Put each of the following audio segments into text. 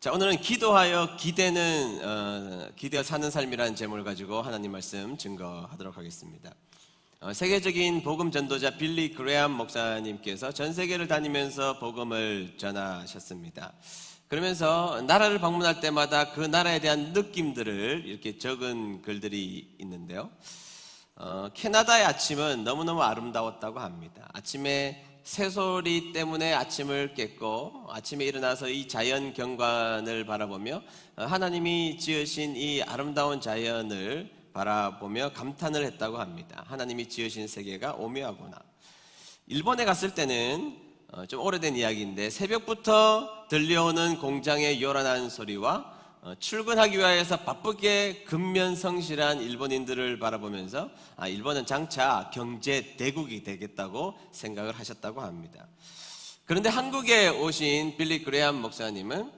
자, 오늘은 기도하여 기대어 사는 삶이라는 제목을 가지고 하나님 말씀 증거하도록 하겠습니다. 세계적인 복음 전도자 빌리 그레암 목사님께서 전 세계를 다니면서 복음을 전하셨습니다. 그러면서 나라를 방문할 때마다 그 나라에 대한 느낌들을 이렇게 적은 글들이 있는데요. 캐나다의 아침은 너무너무 아름다웠다고 합니다. 아침에 새소리 때문에 아침을 깼고, 아침에 일어나서 이 자연 경관을 바라보며 하나님이 지으신 이 아름다운 자연을 바라보며 감탄을 했다고 합니다. 하나님이 지으신 세계가 오묘하구나. 일본에 갔을 때는 좀 오래된 이야기인데, 새벽부터 들려오는 공장의 요란한 소리와 출근하기 위해서 바쁘게 근면성실한 일본인들을 바라보면서 일본은 장차 경제 대국이 되겠다고 생각을 하셨다고 합니다. 그런데 한국에 오신 빌리 그레암 목사님은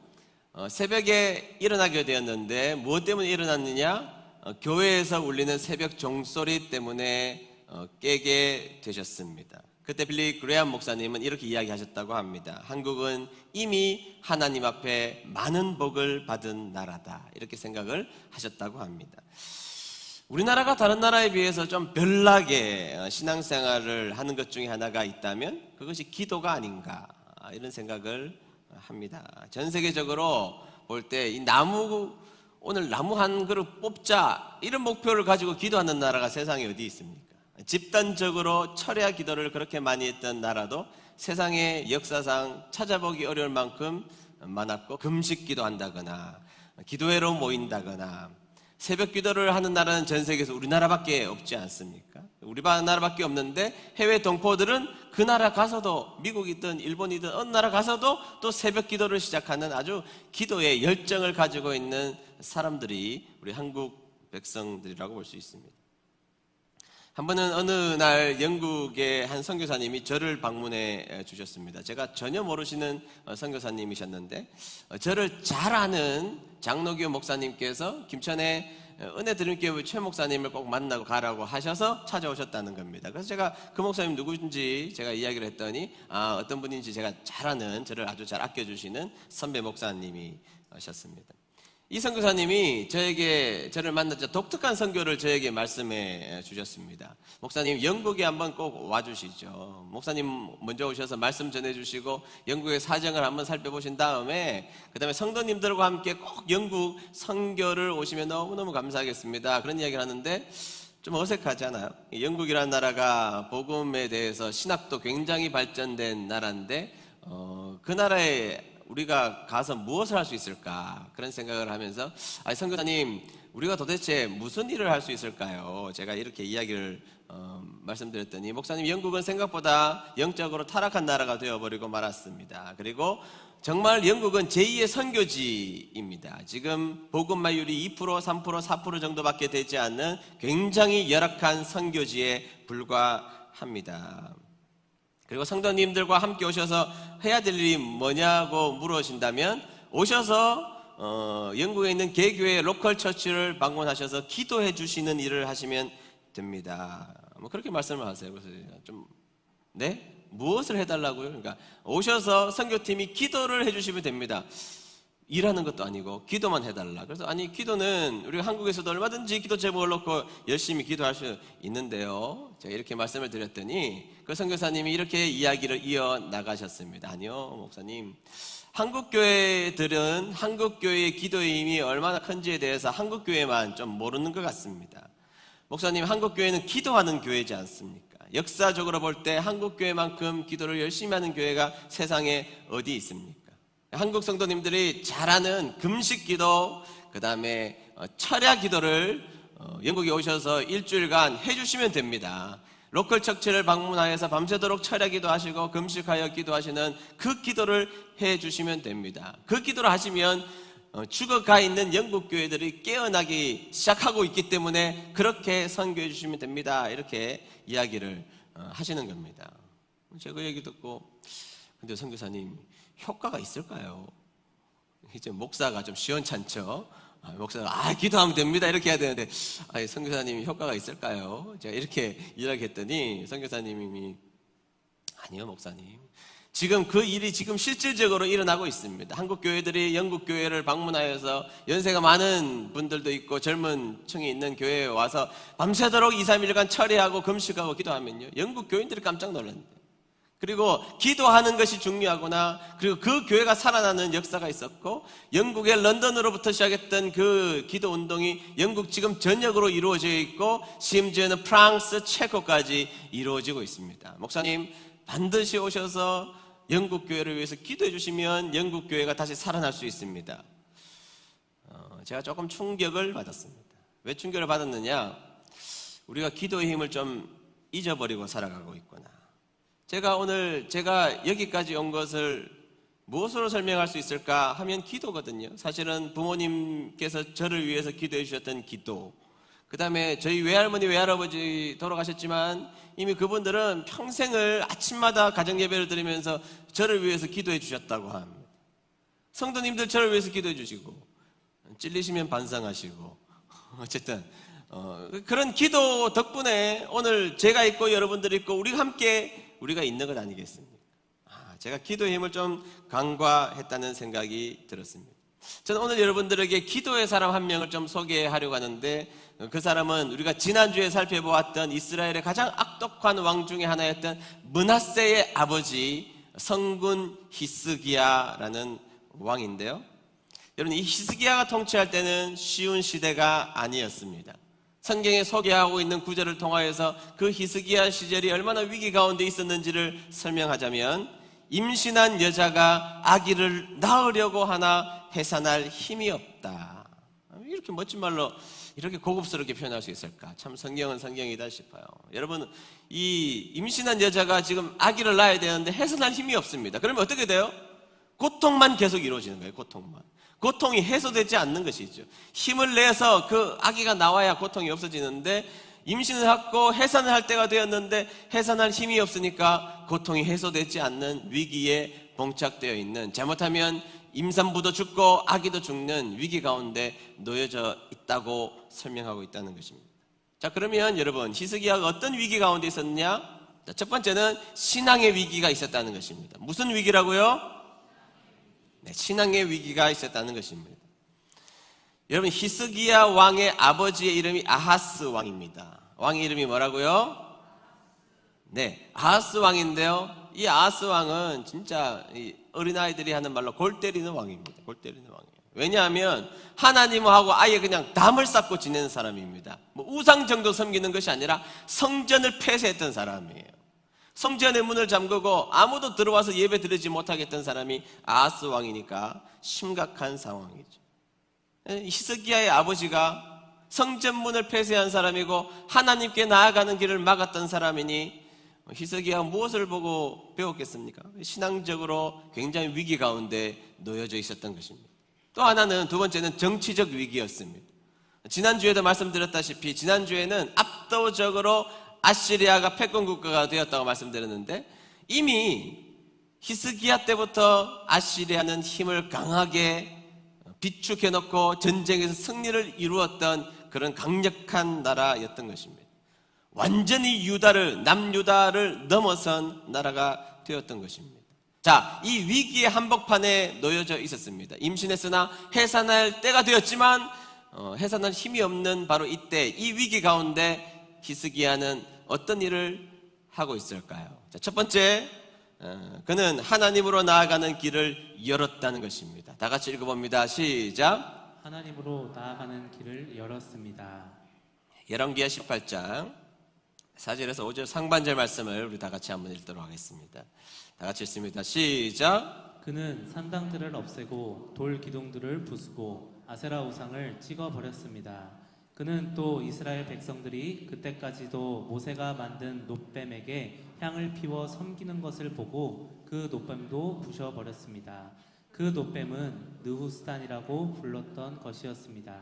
새벽에 일어나게 되었는데 무엇 때문에 일어났느냐? 교회에서 울리는 새벽 종소리 때문에 깨게 되셨습니다. 그때 빌리 그레암 목사님은 이렇게 이야기하셨다고 합니다. 한국은 이미 하나님 앞에 많은 복을 받은 나라다, 이렇게 생각을 하셨다고 합니다. 우리나라가 다른 나라에 비해서 좀 별나게 신앙생활을 하는 것 중에 하나가 있다면 그것이 기도가 아닌가, 이런 생각을 합니다. 전 세계적으로 볼 때 오늘 나무 한 그릇 뽑자, 이런 목표를 가지고 기도하는 나라가 세상에 어디 있습니까? 집단적으로 철야 기도를 그렇게 많이 했던 나라도 세상의 역사상 찾아보기 어려울 만큼 많았고, 금식 기도한다거나 기도회로 모인다거나 새벽 기도를 하는 나라는 전 세계에서 우리나라밖에 없지 않습니까? 우리나라밖에 없는데 해외 동포들은 그 나라 가서도, 미국이든 일본이든 어느 나라 가서도 또 새벽 기도를 시작하는 아주 기도의 열정을 가지고 있는 사람들이 우리 한국 백성들이라고 볼 수 있습니다. 한 번은 어느 날 영국의 한 선교사님이 저를 방문해 주셨습니다. 제가 전혀 모르시는 선교사님이셨는데, 저를 잘 아는 장로교 목사님께서 김천의 은혜드림교회 최 목사님을 꼭 만나고 가라고 하셔서 찾아오셨다는 겁니다. 그래서 제가 그 목사님 누구인지 제가 이야기를 했더니 어떤 분인지 제가 잘 아는, 저를 아주 잘 아껴주시는 선배 목사님이셨습니다. 이 선교사님이 저를 만나자 독특한 선교를 저에게 말씀해 주셨습니다. 목사님, 영국에 한번 꼭 와주시죠. 목사님 먼저 오셔서 말씀 전해주시고 영국의 사정을 한번 살펴보신 다음에 그 다음에 성도님들과 함께 꼭 영국 선교를 오시면 너무너무 감사하겠습니다, 그런 이야기를 하는데 좀 어색하잖아요. 영국이라는 나라가 복음에 대해서 신학도 굉장히 발전된 나라인데 그 나라에 우리가 가서 무엇을 할 수 있을까, 그런 생각을 하면서 선교사님, 우리가 도대체 무슨 일을 할 수 있을까요? 제가 이렇게 이야기를 말씀드렸더니 목사님, 영국은 생각보다 영적으로 타락한 나라가 되어버리고 말았습니다. 그리고 정말 영국은 제2의 선교지입니다. 지금 복음마율이 2%, 3%, 4% 정도밖에 되지 않는 굉장히 열악한 선교지에 불과합니다. 그리고 성도님들과 함께 오셔서 해야 될 일이 뭐냐고 물으신다면, 오셔서 영국에 있는 개교회 로컬 처치를 방문하셔서 기도해 주시는 일을 하시면 됩니다. 그렇게 말씀을 하세요. 그래서 네? 무엇을 해달라고요? 그러니까 오셔서 선교팀이 기도를 해주시면 됩니다. 일하는 것도 아니고 기도만 해달라. 그래서 기도는 우리가 한국에서도 얼마든지 기도 제목을 놓고 열심히 기도할 수 있는데요, 제가 이렇게 말씀을 드렸더니 그 선교사님이 이렇게 이야기를 이어나가셨습니다. 아니요, 목사님, 한국교회들은 한국교회의 기도의 힘이 얼마나 큰지에 대해서 한국교회만 좀 모르는 것 같습니다. 목사님, 한국교회는 기도하는 교회지 않습니까? 역사적으로 볼 때 한국교회만큼 기도를 열심히 하는 교회가 세상에 어디 있습니까? 한국 성도님들이 잘 아는 금식기도, 그 다음에 철야 기도를 영국에 오셔서 일주일간 해주시면 됩니다. 로컬 처치를 방문하여서 밤새도록 철야 기도하시고 금식하여 기도하시는 그 기도를 해주시면 됩니다. 그 기도를 하시면 죽어가 있는 영국 교회들이 깨어나기 시작하고 있기 때문에 그렇게 선교해 주시면 됩니다, 이렇게 이야기를 하시는 겁니다. 제가 그 얘기 듣고, 근데 선교사님, 효과가 있을까요? 이제 목사가 좀 시원찮죠? 목사가 기도하면 됩니다, 이렇게 해야 되는데 선교사님이 효과가 있을까요? 제가 이렇게 이야기했더니 선교사님이 아니요, 목사님, 지금 그 일이 지금 실질적으로 일어나고 있습니다. 한국 교회들이 영국 교회를 방문하여서 연세가 많은 분들도 있고 젊은 층이 있는 교회에 와서 밤새도록 2, 3일간 철회하고 금식하고 기도하면요, 영국 교인들이 깜짝 놀랐는데, 그리고 기도하는 것이 중요하구나, 그리고 그 교회가 살아나는 역사가 있었고, 영국의 런던으로부터 시작했던 그 기도 운동이 영국 지금 전역으로 이루어져 있고, 심지어는 프랑스, 체코까지 이루어지고 있습니다. 목사님 반드시 오셔서 영국 교회를 위해서 기도해 주시면 영국 교회가 다시 살아날 수 있습니다. 제가 조금 충격을 받았습니다. 왜 충격을 받았느냐? 우리가 기도의 힘을 좀 잊어버리고 살아가고 있구나. 제가 여기까지 온 것을 무엇으로 설명할 수 있을까 하면 기도거든요. 사실은 부모님께서 저를 위해서 기도해 주셨던 기도, 그 다음에 저희 외할머니 외할아버지 돌아가셨지만 이미 그분들은 평생을 아침마다 가정예배를 드리면서 저를 위해서 기도해 주셨다고 합니다. 성도님들 저를 위해서 기도해 주시고, 찔리시면 반성하시고, 어쨌든 그런 기도 덕분에 오늘 제가 있고 여러분들이 있고 우리가 있는 것 아니겠습니까? 제가 기도의 힘을 좀 간과했다는 생각이 들었습니다. 저는 오늘 여러분들에게 기도의 사람 한 명을 좀 소개하려고 하는데, 그 사람은 우리가 지난주에 살펴보았던 이스라엘의 가장 악독한 왕 중에 하나였던 므낫세의 아버지 성군 히스기야라는 왕인데요, 여러분, 이 히스기야가 통치할 때는 쉬운 시대가 아니었습니다. 성경에 소개하고 있는 구절을 통하여서 그 히스기야 시절이 얼마나 위기 가운데 있었는지를 설명하자면, 임신한 여자가 아기를 낳으려고 하나 해산할 힘이 없다. 이렇게 멋진 말로 이렇게 고급스럽게 표현할 수 있을까? 참 성경은 성경이다 싶어요. 여러분, 이 임신한 여자가 지금 아기를 낳아야 되는데 해산할 힘이 없습니다. 그러면 어떻게 돼요? 고통만 계속 이루어지는 거예요. 고통만. 고통이 해소되지 않는 것이죠. 힘을 내서 그 아기가 나와야 고통이 없어지는데, 임신을 하고 해산을 할 때가 되었는데 해산할 힘이 없으니까 고통이 해소되지 않는 위기에 봉착되어 있는, 잘못하면 임산부도 죽고 아기도 죽는 위기 가운데 놓여져 있다고 설명하고 있다는 것입니다. 자, 그러면 여러분, 히스기야가 어떤 위기 가운데 있었느냐? 자, 첫 번째는 신앙의 위기가 있었다는 것입니다. 무슨 위기라고요? 네, 신앙의 위기가 있었다는 것입니다. 여러분, 히스기야 왕의 아버지의 이름이 아하스 왕입니다. 왕의 이름이 뭐라고요? 네, 아하스 왕인데요, 이 아하스 왕은 진짜 어린아이들이 하는 말로 골 때리는 왕입니다. 골 때리는 왕이에요. 왜냐하면 하나님하고 아예 그냥 담을 쌓고 지내는 사람입니다. 우상 정도 섬기는 것이 아니라 성전을 폐쇄했던 사람이에요. 성전의 문을 잠그고 아무도 들어와서 예배 드리지 못하게 했던 사람이 아하스 왕이니까 심각한 상황이죠. 히스기야의 아버지가 성전문을 폐쇄한 사람이고 하나님께 나아가는 길을 막았던 사람이니, 히스기야가 무엇을 보고 배웠겠습니까? 신앙적으로 굉장히 위기 가운데 놓여져 있었던 것입니다. 또 하나는, 두 번째는 정치적 위기였습니다. 지난주에도 말씀드렸다시피 지난주에는 압도적으로 아시리아가 패권 국가가 되었다고 말씀드렸는데, 이미 히스기야 때부터 아시리아는 힘을 강하게 비축해놓고 전쟁에서 승리를 이루었던 그런 강력한 나라였던 것입니다. 완전히 남유다를 넘어선 나라가 되었던 것입니다. 자, 이 위기의 한복판에 놓여져 있었습니다. 임신했으나 해산할 때가 되었지만 해산할 힘이 없는 바로 이때, 이 위기 가운데 히스기야는 어떤 일을 하고 있을까요? 자, 첫 번째, 그는 하나님으로 나아가는 길을 열었다는 것입니다. 다 같이 읽어봅니다. 시작. 하나님으로 나아가는 길을 열었습니다. 열왕기하 18장 4절에서 5절 상반절 말씀을 우리 다 같이 한번 읽도록 하겠습니다. 다 같이 읽습니다. 시작. 그는 산당들을 없애고 돌 기둥들을 부수고 아세라 우상을 찍어버렸습니다. 그는 또 이스라엘 백성들이 그때까지도 모세가 만든 놋뱀에게 향을 피워 섬기는 것을 보고 그 놋뱀도 부셔버렸습니다. 그 놋뱀은 느후스단이라고 불렀던 것이었습니다.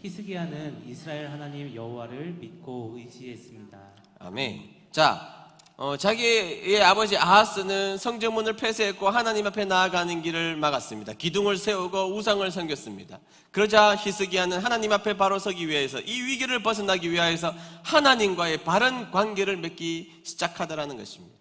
히스기야는 이스라엘 하나님 여호와를 믿고 의지했습니다. 아멘. 자, 자기의 아버지 아하스는 성전문을 폐쇄했고 하나님 앞에 나아가는 길을 막았습니다. 기둥을 세우고 우상을 섬겼습니다. 그러자 히스기야는 하나님 앞에 바로 서기 위해서, 이 위기를 벗어나기 위하여서 하나님과의 바른 관계를 맺기 시작하더라는 것입니다.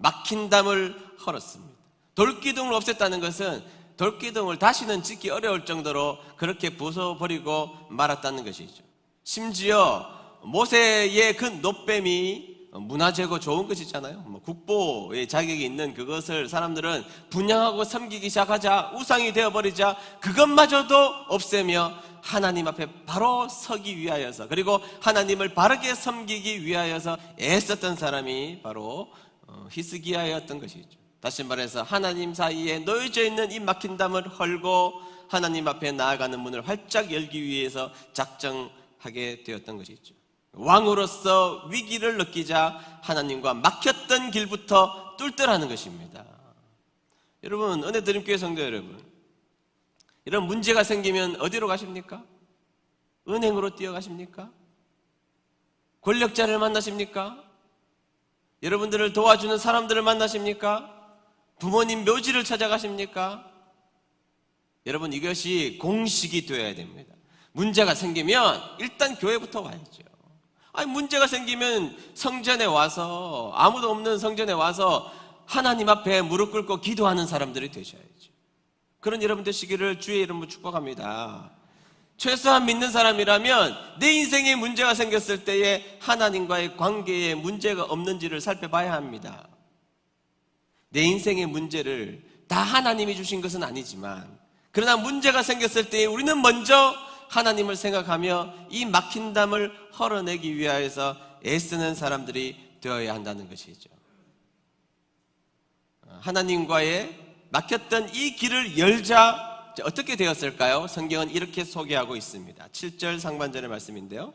막힌 담을 헐었습니다. 돌기둥을 없앴다는 것은 돌기둥을 다시는 짓기 어려울 정도로 그렇게 부숴버리고 말았다는 것이죠. 심지어 모세의 그 놋뱀이 문화재고 좋은 것이잖아요. 국보의 자격이 있는 그것을 사람들은 분양하고 섬기기 시작하자 우상이 되어버리자 그것마저도 없애며 하나님 앞에 바로 서기 위하여서, 그리고 하나님을 바르게 섬기기 위하여서 애썼던 사람이 바로 히스기야였던 것이죠. 다시 말해서 하나님 사이에 놓여져 있는 이 막힌 담을 헐고 하나님 앞에 나아가는 문을 활짝 열기 위해서 작정하게 되었던 것이죠. 왕으로서 위기를 느끼자 하나님과 막혔던 길부터 뚫더라는 것입니다. 여러분, 은혜드림교회 성도 여러분, 이런 문제가 생기면 어디로 가십니까? 은행으로 뛰어가십니까? 권력자를 만나십니까? 여러분들을 도와주는 사람들을 만나십니까? 부모님 묘지를 찾아가십니까? 여러분, 이것이 공식이 되어야 됩니다. 문제가 생기면 일단 교회부터 와야죠. 아니, 문제가 생기면 성전에 와서, 아무도 없는 성전에 와서 하나님 앞에 무릎 꿇고 기도하는 사람들이 되셔야죠. 그런 여러분 되시기를 주의 이름으로 축복합니다. 최소한 믿는 사람이라면 내 인생에 문제가 생겼을 때에 하나님과의 관계에 문제가 없는지를 살펴봐야 합니다. 내 인생의 문제를 다 하나님이 주신 것은 아니지만, 그러나 문제가 생겼을 때에 우리는 먼저 하나님을 생각하며 이 막힌 담을 헐어내기 위하여서 애쓰는 사람들이 되어야 한다는 것이죠. 하나님과의 막혔던 이 길을 열자 어떻게 되었을까요? 성경은 이렇게 소개하고 있습니다. 7절 상반절의 말씀인데요,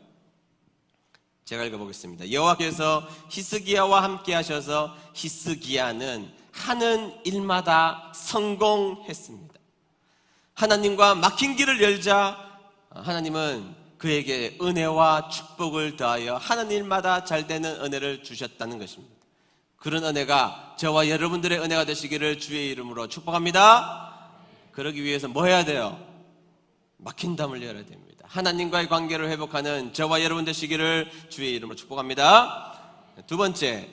제가 읽어보겠습니다. 여호와께서 히스기야와 함께 하셔서 히스기야는 하는 일마다 성공했습니다. 하나님과 막힌 길을 열자 하나님은 그에게 은혜와 축복을 더하여 하는 일마다 잘 되는 은혜를 주셨다는 것입니다. 그런 은혜가 저와 여러분들의 은혜가 되시기를 주의 이름으로 축복합니다. 그러기 위해서 뭐 해야 돼요? 막힌 담을 열어야 됩니다. 하나님과의 관계를 회복하는 저와 여러분 되시기를 주의 이름으로 축복합니다. 두 번째,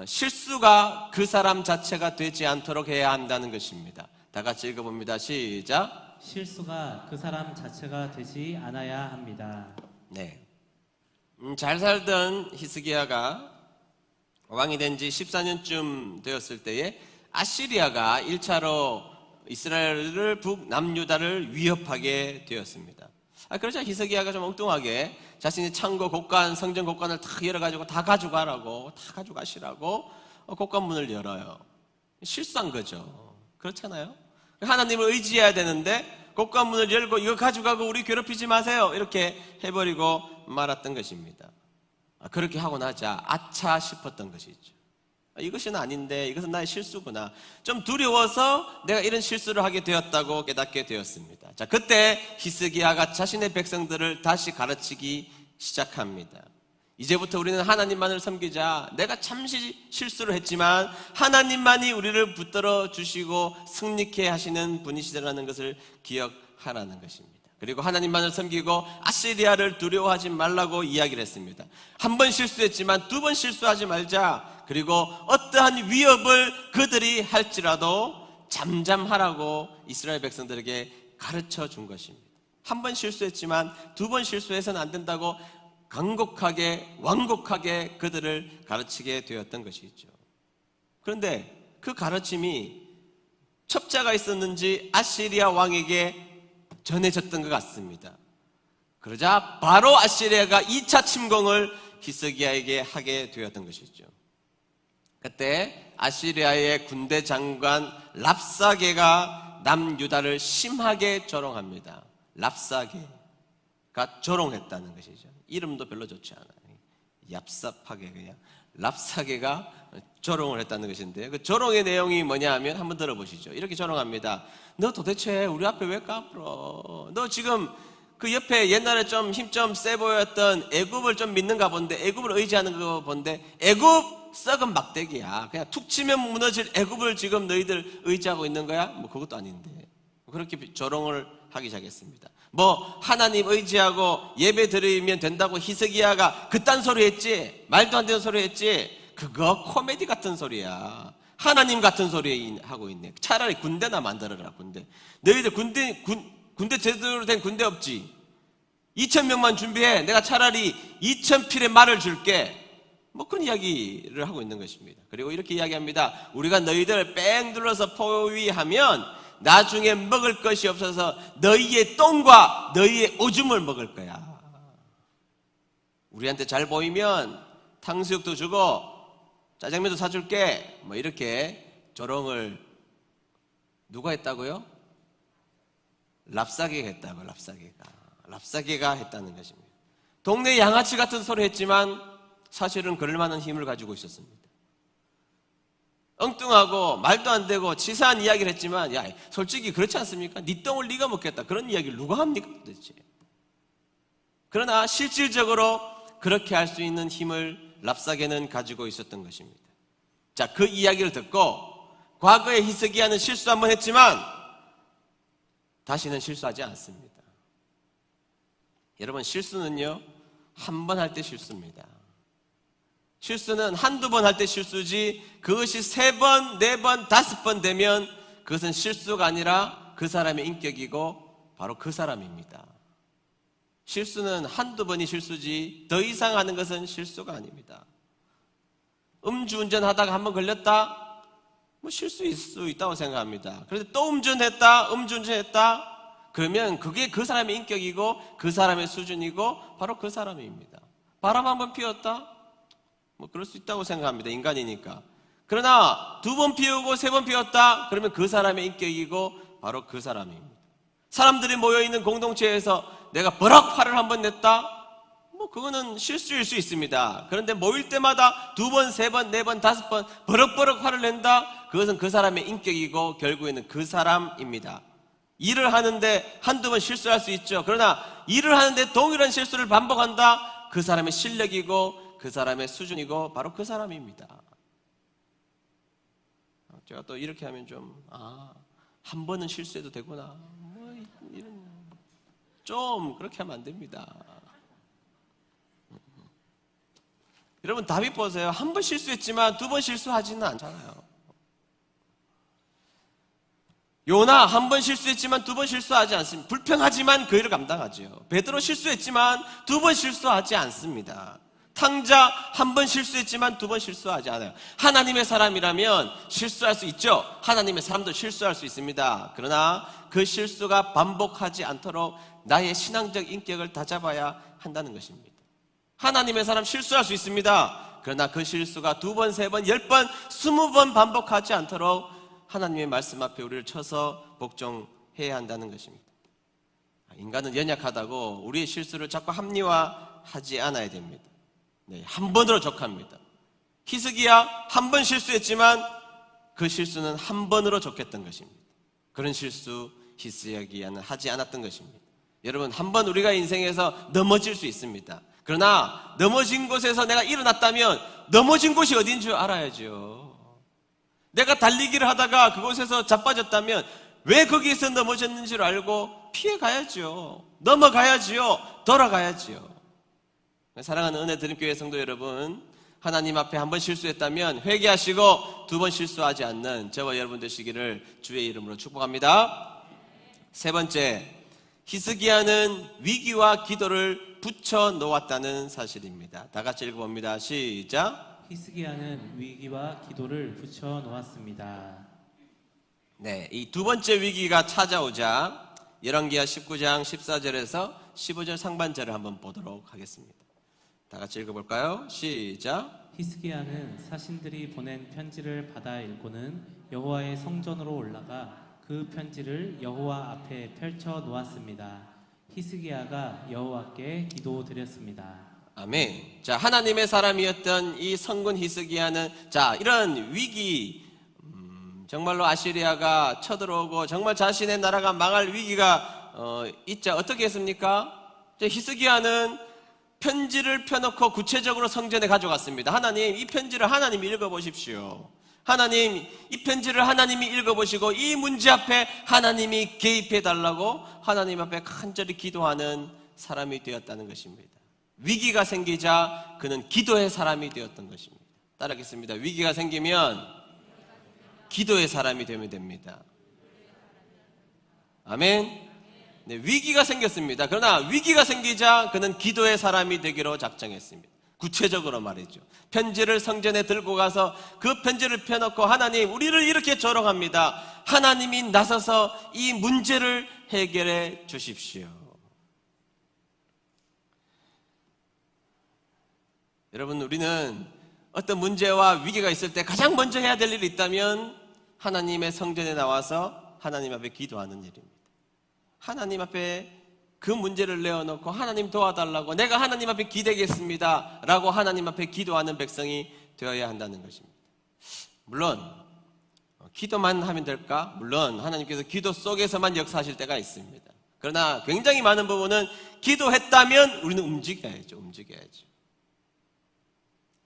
실수가 그 사람 자체가 되지 않도록 해야 한다는 것입니다. 다 같이 읽어봅니다. 시작. 실수가 그 사람 자체가 되지 않아야 합니다. 네. 잘 살던 히스기야가 왕이 된 지 14년쯤 되었을 때에 아시리아가 1차로 이스라엘을 북남유다를 위협하게 되었습니다. 그러자 히스기야가 좀 엉뚱하게 자신의 창고 곡간, 성전 곡간을 다 열어가지고 다 가져가라고, 다 가져가시라고 곡간문을 열어요. 실수한 거죠. 그렇잖아요. 하나님을 의지해야 되는데 곡간문을 열고 이거 가져가고 우리 괴롭히지 마세요 이렇게 해버리고 말았던 것입니다. 그렇게 하고 나자 아차 싶었던 것이죠. 이것은 아닌데 이것은 나의 실수구나. 좀 두려워서 내가 이런 실수를 하게 되었다고 깨닫게 되었습니다. 자, 그때 히스기야가 자신의 백성들을 다시 가르치기 시작합니다. 이제부터 우리는 하나님만을 섬기자. 내가 잠시 실수를 했지만 하나님만이 우리를 붙들어 주시고 승리케 하시는 분이시라는 것을 기억하라는 것입니다. 그리고 하나님만을 섬기고 아시리아를 두려워하지 말라고 이야기를 했습니다. 한 번 실수했지만 두 번 실수하지 말자. 그리고 어떠한 위협을 그들이 할지라도 잠잠하라고 이스라엘 백성들에게 가르쳐 준 것입니다. 한 번 실수했지만 두 번 실수해서는 안 된다고 간곡하게 완곡하게 그들을 가르치게 되었던 것이죠. 그런데 그 가르침이 첩자가 있었는지 아시리아 왕에게 전해졌던 것 같습니다. 그러자 바로 아시리아가 2차 침공을 히스기야에게 하게 되었던 것이죠. 그때 아시리아의 군대 장관 랍사게가 남유다를 심하게 조롱합니다. 랍사게가 조롱했다는 것이죠. 이름도 별로 좋지 않아요. 얍삽하게 그냥 랍사게가 조롱을 했다는 것인데, 그 조롱의 내용이 뭐냐 하면 한번 들어보시죠. 이렇게 조롱합니다. 너 도대체 우리 앞에 왜 까불어? 너 지금 그 옆에 옛날에 좀 힘 좀 세 보였던 애굽을 좀 믿는가 본데, 애굽을 의지하는 거 본데 애굽 썩은 막대기야. 그냥 툭 치면 무너질 애굽을 지금 너희들 의지하고 있는 거야? 뭐 그것도 아닌데. 그렇게 조롱을 하기 시작했습니다. 뭐 하나님 의지하고 예배 드리면 된다고 히스기야가 그딴 소리 했지, 말도 안 되는 소리 했지, 그거 코미디 같은 소리야. 하나님 같은 소리 하고 있네. 차라리 군대나 만들어라, 군대. 너희들 군대 제대로 된 군대 없지? 2,000명만 준비해. 내가 차라리 2,000필의 말을 줄게. 뭐 그런 이야기를 하고 있는 것입니다. 그리고 이렇게 이야기합니다. 우리가 너희들 뺑 둘러서 포위하면 나중에 먹을 것이 없어서 너희의 똥과 너희의 오줌을 먹을 거야. 우리한테 잘 보이면 탕수육도 주고 짜장면도 사줄게. 뭐 이렇게 조롱을 누가 했다고요? 랍사개가 했다고. 랍사개가 했다는 것입니다. 동네 양아치 같은 소리 했지만 사실은 그럴 만한 힘을 가지고 있었습니다. 엉뚱하고 말도 안 되고 치사한 이야기를 했지만, 야, 솔직히 그렇지 않습니까? 네 똥을 네가 먹겠다. 그런 이야기를 누가 합니까 도대체? 그러나 실질적으로 그렇게 할 수 있는 힘을 랍사개는 가지고 있었던 것입니다. 자, 그 이야기를 듣고 과거에 히스기야는 실수 한번 했지만 다시는 실수하지 않습니다. 여러분, 실수는요, 한 번 할 때 실수입니다. 실수는 한두 번 할 때 실수지, 그것이 3번, 4번, 5번 되면 그것은 실수가 아니라 그 사람의 인격이고 바로 그 사람입니다. 실수는 한두 번이 실수지 더 이상 하는 것은 실수가 아닙니다. 음주운전 하다가 한번 걸렸다? 뭐 실수일 수 있다고 생각합니다. 그런데 또 음주운전했다? 그러면 그게 그 사람의 인격이고 그 사람의 수준이고 바로 그 사람입니다. 바람 한번 피웠다? 뭐 그럴 수 있다고 생각합니다. 인간이니까. 그러나 2번 피우고 3번 피웠다? 그러면 그 사람의 인격이고 바로 그 사람입니다. 사람들이 모여있는 공동체에서 내가 버럭 화를 한번 냈다? 뭐 그거는 실수일 수 있습니다. 그런데 모일 때마다 2번, 3번, 4번, 5번 버럭버럭 화를 낸다? 그것은 그 사람의 인격이고 결국에는 그 사람입니다. 일을 하는데 한두 번 실수할 수 있죠. 그러나 일을 하는데 동일한 실수를 반복한다? 그 사람의 실력이고 그 사람의 수준이고 바로 그 사람입니다. 제가 또 이렇게 하면 한 번은 실수해도 되구나. 뭐 이런 좀 그렇게 하면 안 됩니다. 여러분, 다윗 보세요. 한 번 실수했지만 2번 실수하지는 않잖아요. 요나 한 번 실수했지만 2번 실수하지 않습니다. 불평하지만 그 일을 감당하죠. 베드로 실수했지만 2번 실수하지 않습니다. 탕자 한 번 실수했지만 2번 실수하지 않아요. 하나님의 사람이라면 실수할 수 있죠. 하나님의 사람도 실수할 수 있습니다. 그러나 그 실수가 반복하지 않도록 나의 신앙적 인격을 다잡아야 한다는 것입니다. 하나님의 사람 실수할 수 있습니다. 그러나 그 실수가 2번, 3번, 10번, 20번 반복하지 않도록 하나님의 말씀 앞에 우리를 쳐서 복종해야 한다는 것입니다. 인간은 연약하다고 우리의 실수를 자꾸 합리화하지 않아야 됩니다. 네, 한 번으로 족합니다. 히스기야 한 번 실수했지만 그 실수는 한 번으로 족했던 것입니다. 그런 실수 히스기야는 하지 않았던 것입니다. 여러분, 한 번 우리가 인생에서 넘어질 수 있습니다. 그러나 넘어진 곳에서 내가 일어났다면 넘어진 곳이 어딘 줄 알아야죠. 내가 달리기를 하다가 그곳에서 자빠졌다면 왜 거기에서 넘어졌는지를 알고 피해가야죠. 넘어가야지요. 돌아가야지요. 사랑하는 은혜드림교회 성도 여러분, 하나님 앞에 한 번 실수했다면 회개하시고 2번 실수하지 않는 저와 여러분 되시기를 주의 이름으로 축복합니다. 3번째, 히스기야는 위기와 기도를 붙여 놓았다는 사실입니다. 다 같이 읽어봅니다. 시작. 히스기야는 위기와 기도를 붙여 놓았습니다. 네, 이 2번째 위기가 찾아오자 열왕기하 19장 14절에서 15절 상반절을 한번 보도록 하겠습니다. 다 같이 읽어볼까요? 시작. 히스기야는 사신들이 보낸 편지를 받아 읽고는 여호와의 성전으로 올라가 그 편지를 여호와 앞에 펼쳐 놓았습니다. 히스기야가 여호와께 기도드렸습니다. 아멘. 자, 하나님의 사람이었던 이 성군 히스기야는 이런 위기, 정말로 아시리아가 쳐들어오고 정말 자신의 나라가 망할 위기가 있자 어떻게 했습니까? 히스기야는 편지를 펴놓고 구체적으로 성전에 가져갔습니다. 하나님, 이 편지를 하나님이 읽어보십시오. 하나님, 이 편지를 하나님이 읽어보시고 이 문제 앞에 하나님이 개입해달라고 하나님 앞에 간절히 기도하는 사람이 되었다는 것입니다. 위기가 생기자 그는 기도의 사람이 되었던 것입니다. 따라하겠습니다. 위기가 생기면 기도의 사람이 되면 됩니다. 아멘. 네, 위기가 생겼습니다. 그러나 위기가 생기자 그는 기도의 사람이 되기로 작정했습니다. 구체적으로 말이죠. 편지를 성전에 들고 가서 그 편지를 펴놓고 하나님, 우리를 이렇게 조롱합니다. 하나님이 나서서 이 문제를 해결해 주십시오. 여러분, 우리는 어떤 문제와 위기가 있을 때 가장 먼저 해야 될 일이 있다면 하나님의 성전에 나와서 하나님 앞에 기도하는 일입니다. 하나님 앞에 그 문제를 내어놓고 하나님 도와달라고, 내가 하나님 앞에 기대겠습니다 라고 하나님 앞에 기도하는 백성이 되어야 한다는 것입니다. 물론 기도만 하면 될까? 물론 하나님께서 기도 속에서만 역사하실 때가 있습니다. 그러나 굉장히 많은 부분은 기도했다면 우리는 움직여야죠.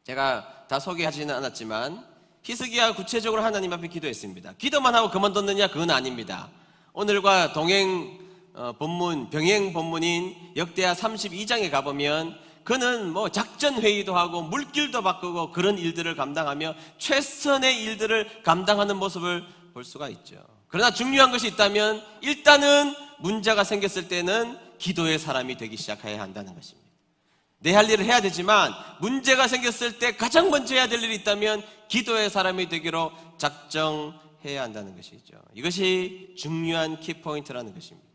제가 다 소개하지는 않았지만 히스기야가 구체적으로 하나님 앞에 기도했습니다. 기도만 하고 그만뒀느냐? 그건 아닙니다. 오늘과 병행 본문인 역대하 32장에 가보면 그는 작전 회의도 하고 물길도 바꾸고 그런 일들을 감당하며 최선의 일들을 감당하는 모습을 볼 수가 있죠. 그러나 중요한 것이 있다면 일단은 문제가 생겼을 때는 기도의 사람이 되기 시작해야 한다는 것입니다. 내 할 일을 해야 되지만 문제가 생겼을 때 가장 먼저 해야 될 일이 있다면 기도의 사람이 되기로 작정해야 한다는 것이죠. 이것이 중요한 키포인트라는 것입니다.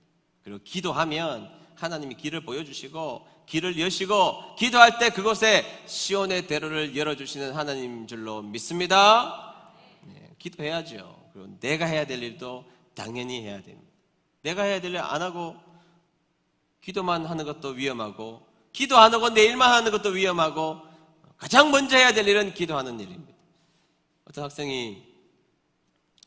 그리고 기도하면 하나님이 길을 보여주시고 길을 여시고 기도할 때 그곳에 시온의 대로를 열어주시는 하나님인 줄로 믿습니다. 네, 기도해야죠. 그리고 내가 해야 될 일도 당연히 해야 됩니다. 내가 해야 될 일 안 하고 기도만 하는 것도 위험하고 기도 안 하고 내 일만 하는 것도 위험하고 가장 먼저 해야 될 일은 기도하는 일입니다. 어떤 학생이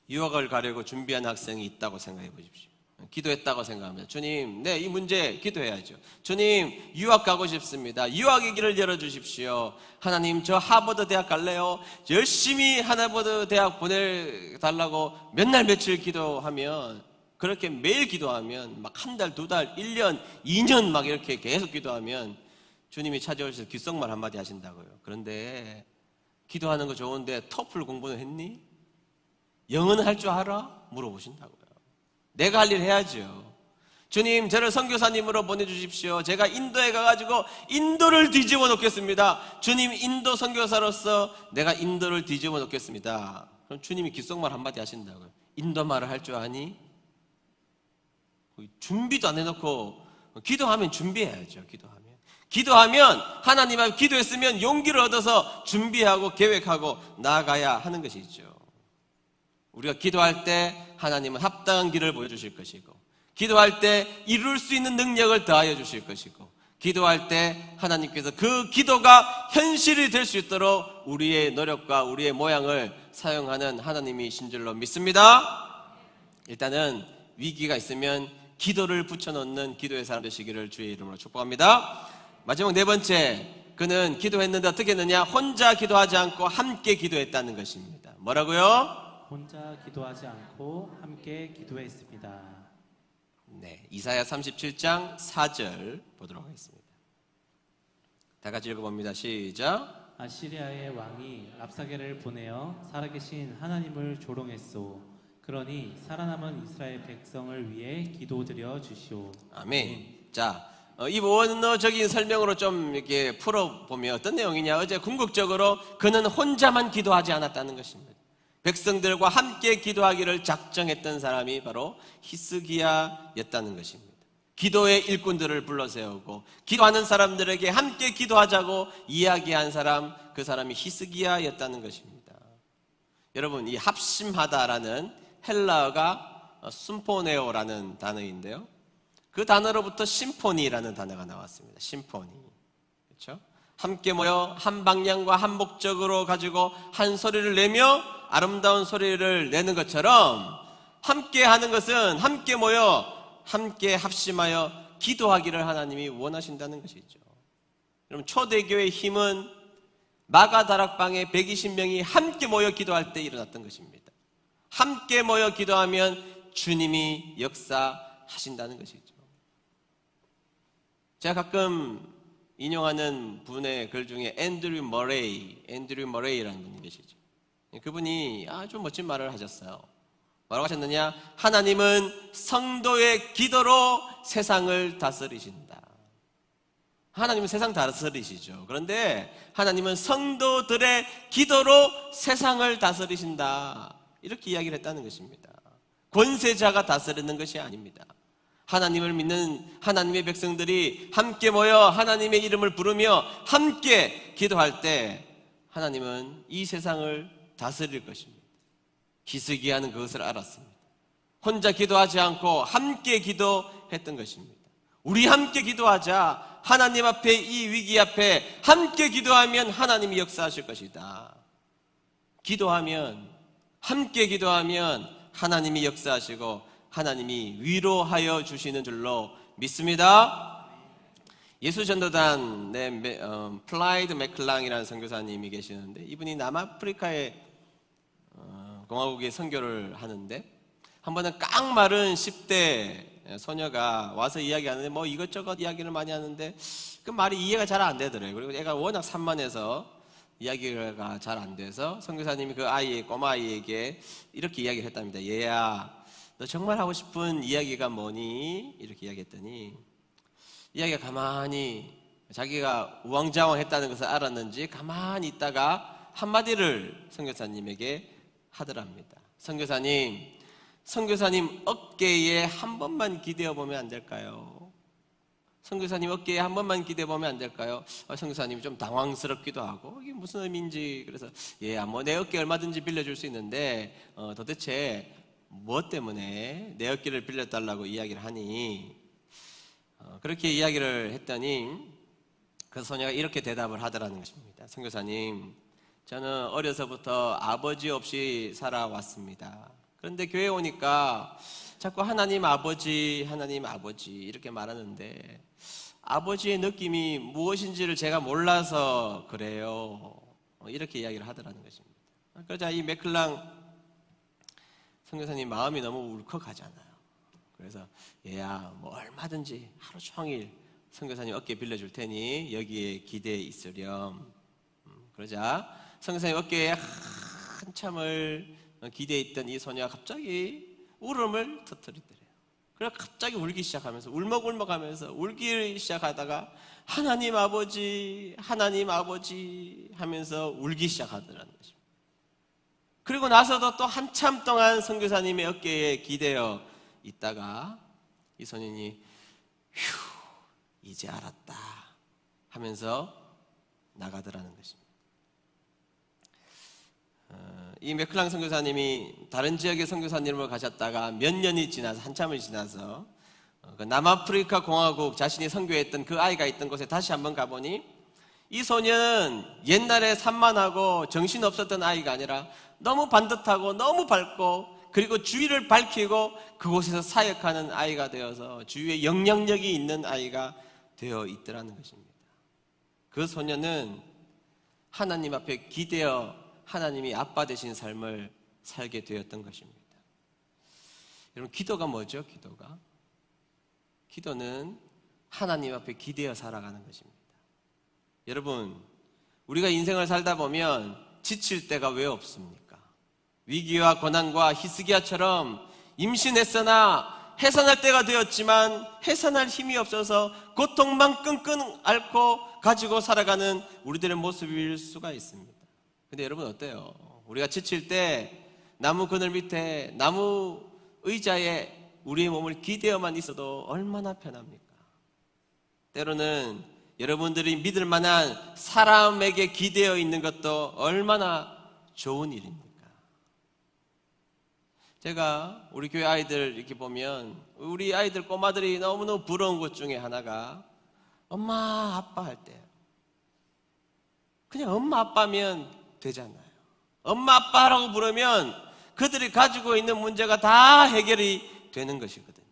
유학을 가려고 준비하는 학생이 있다고 생각해 보십시오. 기도했다고 생각합니다. 주님, 네, 이 문제 기도해야죠. 주님, 유학 가고 싶습니다. 유학의 길을 열어주십시오. 하나님, 저 하버드 대학 갈래요. 열심히 하버드 대학 보내달라고 몇 날 며칠 기도하면, 그렇게 매일 기도하면 막 한 달, 두 달, 1년, 2년 막 이렇게 계속 기도하면 주님이 찾아오셔서 귓속말 한마디 하신다고요. 그런데 기도하는 거 좋은데 토플 공부는 했니? 영어는 할 줄 알아? 물어보신다고요. 내가 할 일 해야죠. 주님, 저를 선교사님으로 보내주십시오. 제가 인도에 가가지고 인도를 뒤집어 놓겠습니다. 주님, 인도 선교사로서 내가 인도를 뒤집어 놓겠습니다. 그럼 주님이 귓속말 한마디 하신다고요. 인도 말을 할 줄 아니? 준비도 안 해놓고 기도하면 준비해야죠. 기도하면 하나님 앞에 기도했으면 용기를 얻어서 준비하고 계획하고 나아가야 하는 것이죠. 우리가 기도할 때 하나님은 합당한 길을 보여주실 것이고, 기도할 때 이룰 수 있는 능력을 더하여 주실 것이고, 기도할 때 하나님께서 그 기도가 현실이 될 수 있도록 우리의 노력과 우리의 모양을 사용하는 하나님이신 줄로 믿습니다. 일단은 위기가 있으면 기도를 붙여놓는 기도의 사람 되시기를 주의 이름으로 축복합니다. 마지막 네 번째, 그는 기도했는데 어떻게 했느냐? 혼자 기도하지 않고 함께 기도했다는 것입니다. 뭐라고요? 혼자 기도하지 않고 함께 기도했습니다. 네, 이사야 37장 4절 보도록 하겠습니다. 다 같이 읽어봅니다. 시작. 아시리아의 왕이 랍사게를 보내어 살아계신 하나님을 조롱했소. 그러니 살아남은 이스라엘 백성을 위해 기도드려 주시오. 아멘. 자, 이 원어적인 설명으로 좀 이렇게 풀어보면 어떤 내용이냐? 어제 궁극적으로 그는 혼자만 기도하지 않았다는 것입니다. 백성들과 함께 기도하기를 작정했던 사람이 바로 히스기야였다는 것입니다. 기도의 일꾼들을 불러세우고 기도하는 사람들에게 함께 기도하자고 이야기한 사람, 그 사람이 히스기야였다는 것입니다. 여러분, 이 합심하다라는 헬라어가 순포네오라는 단어인데요, 그 단어로부터 심포니라는 단어가 나왔습니다. 심포니, 그렇죠? 함께 모여 한 방향과 한 목적으로 가지고 한 소리를 내며 아름다운 소리를 내는 것처럼 함께 하는 것은 함께 모여 함께 합심하여 기도하기를 하나님이 원하신다는 것이죠. 여러분, 초대교회의 힘은 마가다락방에 120명이 함께 모여 기도할 때 일어났던 것입니다. 함께 모여 기도하면 주님이 역사하신다는 것이죠. 제가 가끔 인용하는 분의 글 중에 앤드류 머레이라는 분이 계시죠. 그분이 아주 멋진 말을 하셨어요. 뭐라고 하셨느냐? 하나님은 성도의 기도로 세상을 다스리신다. 하나님은 세상 다스리시죠. 그런데 하나님은 성도들의 기도로 세상을 다스리신다. 이렇게 이야기를 했다는 것입니다. 권세자가 다스리는 것이 아닙니다. 하나님을 믿는 하나님의 백성들이 함께 모여 하나님의 이름을 부르며 함께 기도할 때 하나님은 이 세상을 다스릴 것입니다. 히스기야는 그것을 알았습니다. 혼자 기도하지 않고 함께 기도했던 것입니다. 우리 함께 기도하자. 하나님 앞에, 이 위기 앞에 함께 기도하면 하나님이 역사하실 것이다. 함께 기도하면 하나님이 역사하시고 하나님이 위로하여 주시는 줄로 믿습니다. 예수전도단의 플라이드 맥클랑이라는 선교사님이 계시는데, 이분이 남아프리카의 공화국에 선교를 하는데, 한 번은 깡마른 10대 소녀가 와서 이야기하는데 뭐 이것저것 이야기를 많이 하는데 그 말이 이해가 잘 안 되더래요. 그리고 애가 워낙 산만해서 이야기가 잘 안 돼서 선교사님이 그 꼬마 아이에게 이렇게 이야기를 했답니다. 얘야, 너 정말 하고 싶은 이야기가 뭐니? 이렇게 이야기했더니 이 아이가 가만히, 자기가 우왕좌왕했다는 것을 알았는지 가만히 있다가 한마디를 선교사님에게 하더랍니다. 선교사님 어깨에 한 번만 기대어 보면 안 될까요? 선교사님 어깨에 한 번만 기대어 보면 안 될까요? 선교사님이 좀 당황스럽기도 하고 이게 무슨 의미인지, 그래서 뭐 내 어깨 얼마든지 빌려줄 수 있는데 도대체 뭐 때문에 내 어깨를 빌려달라고 이야기를 하니? 그렇게 이야기를 했더니 그 소녀가 이렇게 대답을 하더라는 것입니다. 선교사님, 저는 어려서부터 아버지 없이 살아왔습니다. 그런데 교회에 오니까 자꾸 하나님 아버지 이렇게 말하는데 아버지의 느낌이 무엇인지를 제가 몰라서 그래요. 이렇게 이야기를 하더라는 것입니다. 그러자 이 맥클랑 선교사님 마음이 너무 울컥하잖아요. 그래서 얘야, 뭐 얼마든지 하루 종일 선교사님 어깨 빌려줄 테니 여기에 기대에 있으렴. 그러자 선교사님 어깨에 한참을 기대에 있던 이 소녀가 갑자기 울음을 터뜨리더래요. 그래서 갑자기 울기 시작하면서 울먹울먹하면서 울기 시작하다가 하나님 아버지 하면서 울기 시작하더라는 것입니다. 그리고 나서도 또 한참 동안 선교사님의 어깨에 기대어 있다가 이 소년이 휴, 이제 알았다 하면서 나가더라는 것입니다. 이 맥클랑 선교사님이 다른 지역의 선교사님으로 가셨다가 몇 년이 지나서, 한참을 지나서 그 남아프리카 공화국 자신이 선교했던 그 아이가 있던 곳에 다시 한번 가보니 이 소녀는 옛날에 산만하고 정신없었던 아이가 아니라 너무 반듯하고 너무 밝고 그리고 주위를 밝히고 그곳에서 사역하는 아이가 되어서 주위에 영향력이 있는 아이가 되어 있더라는 것입니다. 그 소녀는 하나님 앞에 기대어 하나님이 아빠 되신 삶을 살게 되었던 것입니다. 여러분, 기도가 뭐죠? 기도는 하나님 앞에 기대어 살아가는 것입니다. 여러분, 우리가 인생을 살다 보면 지칠 때가 왜 없습니까? 위기와 고난과 히스기야처럼 임신했으나 해산할 때가 되었지만 해산할 힘이 없어서 고통만 끙끙 앓고 가지고 살아가는 우리들의 모습일 수가 있습니다. 근데 여러분 어때요? 우리가 지칠 때 나무 그늘 밑에 나무 의자에 우리의 몸을 기대어만 있어도 얼마나 편합니까? 때로는 여러분들이 믿을 만한 사람에게 기대어 있는 것도 얼마나 좋은 일입니까? 제가 우리 교회 아이들 이렇게 보면 우리 아이들 꼬마들이 너무너무 부러운 것 중에 하나가 엄마 아빠 할 때예요. 그냥 엄마 아빠면 되잖아요. 엄마 아빠라고 부르면 그들이 가지고 있는 문제가 다 해결이 되는 것이거든요.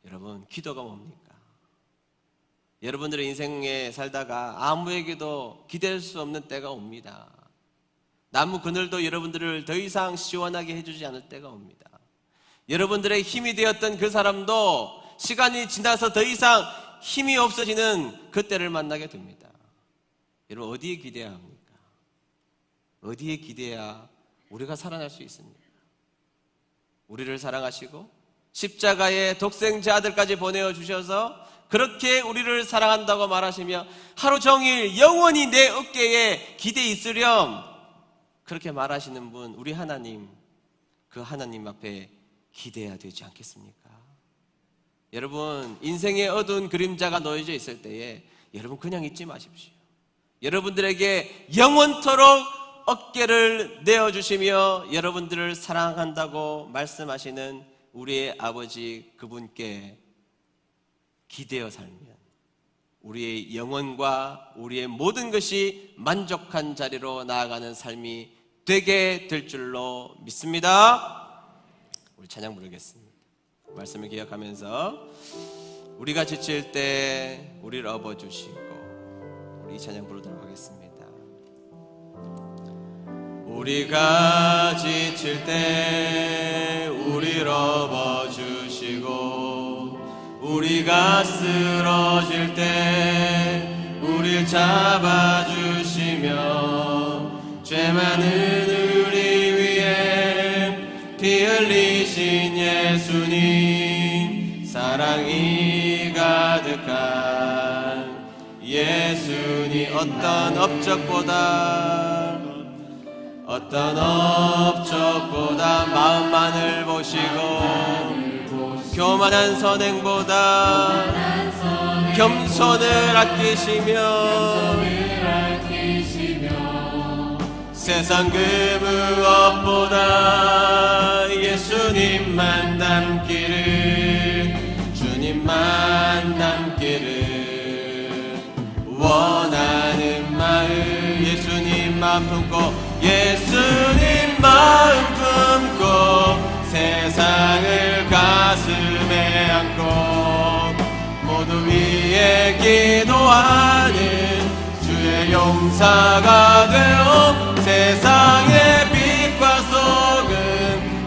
여러분, 기도가 뭡니까? 여러분들의 인생에 살다가 아무에게도 기댈 수 없는 때가 옵니다. 나무 그늘도 여러분들을 더 이상 시원하게 해주지 않을 때가 옵니다. 여러분들의 힘이 되었던 그 사람도 시간이 지나서 더 이상 힘이 없어지는 그때를 만나게 됩니다. 여러분, 어디에 기대해야 합니까? 어디에 기대해야 우리가 살아날 수 있습니까? 우리를 사랑하시고 십자가에 독생자 아들까지 보내주셔서 그렇게 우리를 사랑한다고 말하시며 하루 종일 영원히 내 어깨에 기대 있으렴 그렇게 말하시는 분, 우리 하나님, 그 하나님 앞에 기대해야 되지 않겠습니까? 여러분, 인생의 어두운 그림자가 놓여져 있을 때에 여러분 그냥 잊지 마십시오. 여러분들에게 영원토록 어깨를 내어주시며 여러분들을 사랑한다고 말씀하시는 우리의 아버지, 그분께 기대어 살면 우리의 영혼과 우리의 모든 것이 만족한 자리로 나아가는 삶이 되게 될 줄로 믿습니다. 우리 찬양 부르겠습니다. 말씀을 기억하면서 우리가 지칠 때 우리를 업어주시고, 우리 이 찬양 부르도록 하겠습니다. 우리가 지칠 때 우리를 업어주시고, 우리가 쓰러질 때 우리를 잡아주시며, 죄 많은 우리 위에 피 흘리신 예수님, 사랑이 가득한 예수님, 어떤 업적보다 마음만을 보시고 교만한 선행보다 겸손을 아끼시며 세상 그 무엇보다 예수님만 닮기를, 주님만 닮기를 원하는 마음, 예수님 마음 품고 예수님 마음 품고 세상을 가슴에 안고 모두 위에 기도하는 주의 용사가 되어 세상의 빛과 소금,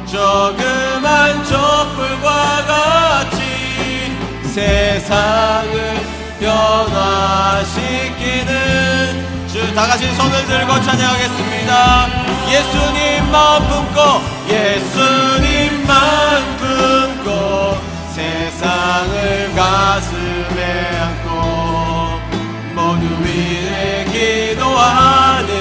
조그만 촛불과 같이 세상을 변화시키는 주, 다같이 손을 들고 찬양하겠습니다. 예수님 마음 품고 예수님 마음 품고 세상을 가슴에 안고 모두 위에 기도하는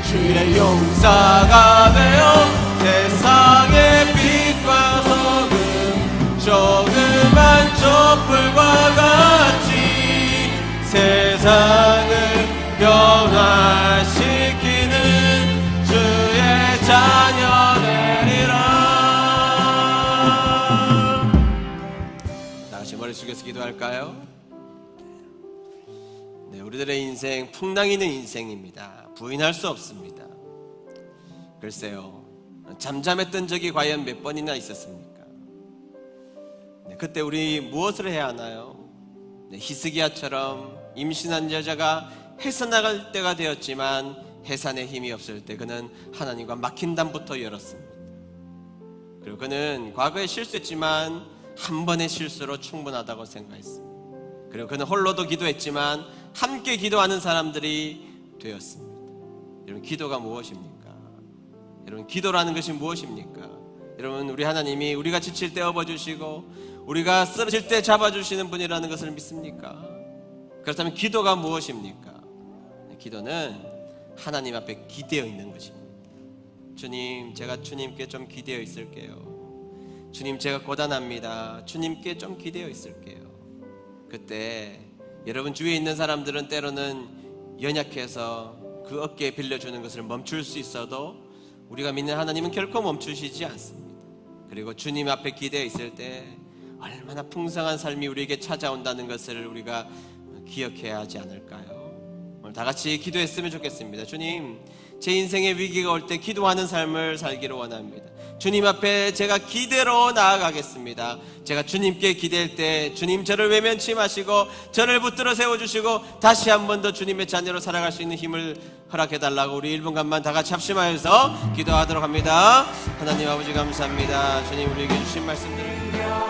주의 용사가 되어 세상의 빛과 소금, 조그만 촛불과 같이 세상을 변화시키는 주의 자녀 되리라. 다시 머리 숙여서 기도할까요? 네, 우리들의 인생 풍랑이는 인생입니다. 부인할 수 없습니다. 글쎄요, 잠잠했던 적이 과연 몇 번이나 있었습니까? 네, 그때 우리 무엇을 해야 하나요? 네, 히스기야처럼 임신한 여자가 해산나갈 때가 되었지만 해산에 힘이 없을 때 그는 하나님과 막힌 담부터 열었습니다. 그리고 그는 과거에 실수했지만 한 번의 실수로 충분하다고 생각했습니다. 그리고 그는 홀로도 기도했지만 함께 기도하는 사람들이 되었습니다. 여러분, 기도가 무엇입니까? 여러분, 기도라는 것이 무엇입니까? 여러분, 우리 하나님이 우리가 지칠 때 업어주시고 우리가 쓰러질 때 잡아주시는 분이라는 것을 믿습니까? 그렇다면 기도가 무엇입니까? 기도는 하나님 앞에 기대어 있는 것입니다. 주님, 제가 주님께 좀 기대어 있을게요. 주님, 제가 고단합니다. 주님께 좀 기대어 있을게요. 그때 여러분 주위에 있는 사람들은 때로는 연약해서 그 어깨에 빌려주는 것을 멈출 수 있어도 우리가 믿는 하나님은 결코 멈추시지 않습니다. 그리고 주님 앞에 기대어 있을 때 얼마나 풍성한 삶이 우리에게 찾아온다는 것을 우리가 기억해야 하지 않을까요? 오늘 다 같이 기도했으면 좋겠습니다. 주님, 제 인생의 위기가 올 때 기도하는 삶을 살기를 원합니다. 주님 앞에 제가 기대로 나아가겠습니다. 제가 주님께 기댈 때 주님 저를 외면치 마시고 저를 붙들어 세워주시고 다시 한 번 더 주님의 자녀로 살아갈 수 있는 힘을 허락해달라고 우리 1분간만 다 같이 합심하여서 기도하도록 합니다. 하나님 아버지 감사합니다. 주님, 우리에게 주신 말씀들을